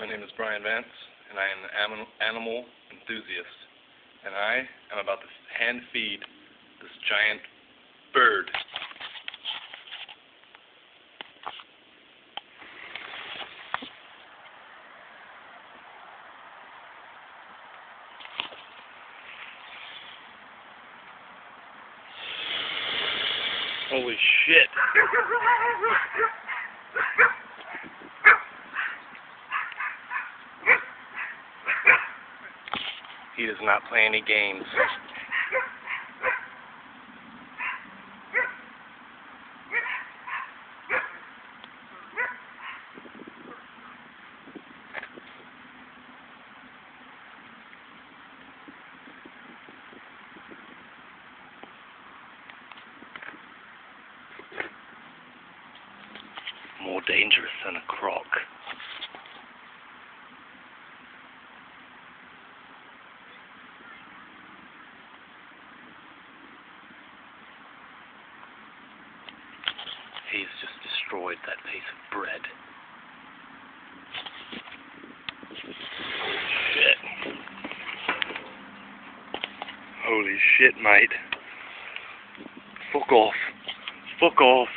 My name is Brian Vance, and I am an animal enthusiast, and I am about to hand feed this giant bird. Holy shit. He does not play any games. More dangerous than a croc. He's just destroyed that piece of bread. Shit. Holy shit, mate. Fuck off. Fuck off.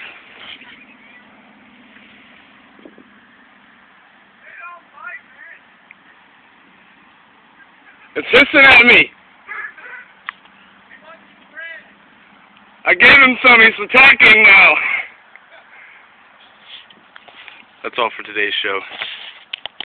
It's hissing at me. I gave him some. He's attacking now. That's all for today's show.